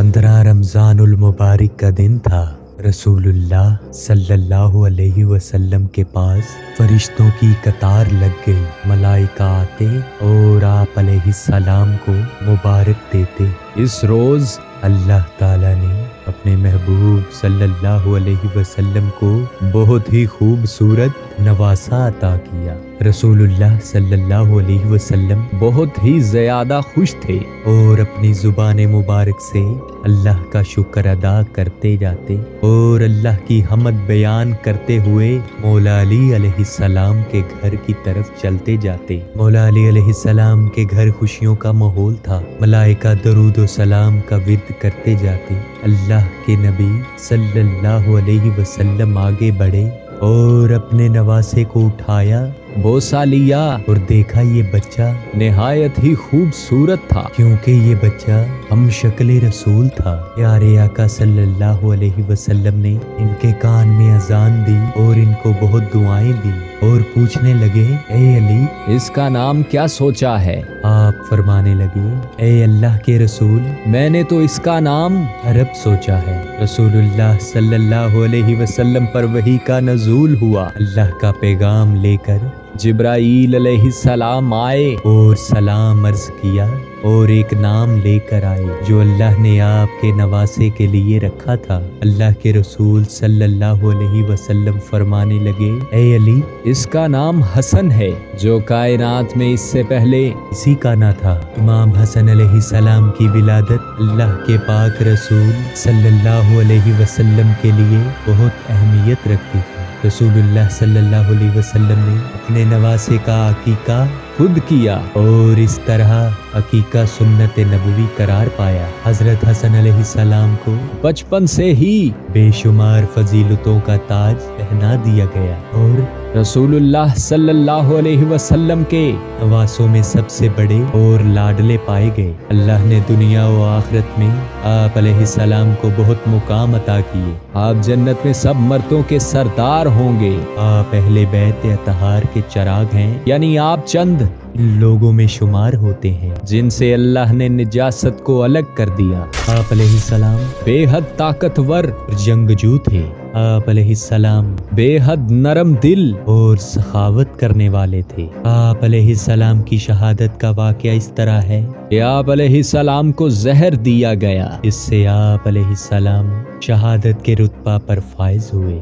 15 रमज़ान उल मुबारक का दिन था। रसूलुल्लाह सल्लल्लाहु अलैहि वसल्लम के पास फरिश्तों की कतार लग गई। मलाइका आते और आप अलैहिस्सलाम को मुबारक देते। इस रोज़ अल्लाह ताला ने अपने महबूब सल्लल्लाहु अलैहि वसल्लम को बहुत ही खूबसूरत नवासा अता किया। रसूलुल्लाह सल्लल्लाहु अलैहि वसल्लम बहुत ही ज़्यादा खुश थे और अपनी ज़ुबान मुबारक से अल्लाह का शुक्र अदा करते जाते और अल्लाह की हमद बयान करते हुए मौला अली अलैहिस्सलाम के घर की तरफ चलते जाते। मौला अली अलैहिस्सलाम के घर खुशियों का माहौल था। मलाइका दरूद व सलाम का विर्द करते जाते। अल्लाह के नबी सल्लल्लाहु अलैहि वसल्लम आगे बढ़े और अपने नवासे को उठाया, बोसा लिया और देखा ये बच्चा निहायत ही खूबसूरत था, क्योंकि ये बच्चा हम शक्ल रसूल था। प्यारे आका सल्लल्लाहु अलैहि वसल्लम ने इनके कान में अजान दी और इनको बहुत दुआएं दी और पूछने लगे, ए अली, इसका नाम क्या सोचा है? आप फरमाने लगे, ए अल्लाह के रसूल, मैंने तो इसका नाम अरब सोचा है। रसूलुल्लाह सल्लल्लाहु अलैहि वसल्लम पर वही का नज़ूल हुआ। अल्लाह का पैगाम लेकर जिब्राईल अलैहिस्सलाम आए और सलाम अर्ज किया और एक नाम लेकर आए जो अल्लाह ने आपके नवासे के लिए रखा था। अल्लाह के रसूल सल्लल्लाहु अलैहि वसल्लम फरमाने लगे, ए अली, इसका नाम हसन है, जो कायनात में इससे पहले इसी का ना था। इमाम हसन अलैहिस्सलाम की विलादत अल्लाह के पाक रसूल सल्लल्लाहु अलैहि वसल्लम के लिए बहुत अहमियत रखती थी। रसूलुल्लाह सल्लल्लाहु अलैहि वसल्लम ने अपने नवासे का अकीका खुद किया और इस तरह अकीका सुन्नत नबवी करार पाया। हजरत हसन अलैहिस्सलाम को बचपन से ही बेशुमार फजीलतों का ताज पहना दिया गया और रसूलुल्लाह सल्लल्लाहु अलैहि वसल्लम के नवासों में सबसे बड़े और लाडले पाए गए। अल्लाह ने दुनिया व आखिरत में आप अलैहिस्सलाम को बहुत मुकाम अता किए। आप जन्नत में सब मर्दों के सरदार होंगे। आप अहले बैत अतहार के चिराग हैं, यानी आप चंद लोगों में शुमार होते हैं जिनसे अल्लाह ने निजासत को अलग कर दिया। आप अलैहिस्सलाम बेहद ताकतवर जंगजू थे। आप अलैहिस्सलाम बेहद नरम दिल और सखावत करने वाले थे। आप अलैहिस्सलाम की शहादत का वाकया इस तरह है कि आप अलैहिस्सलाम को जहर दिया गया, इससे आप अलैहिस्सलाम शहादत के रुतबा पर फाइज हुए।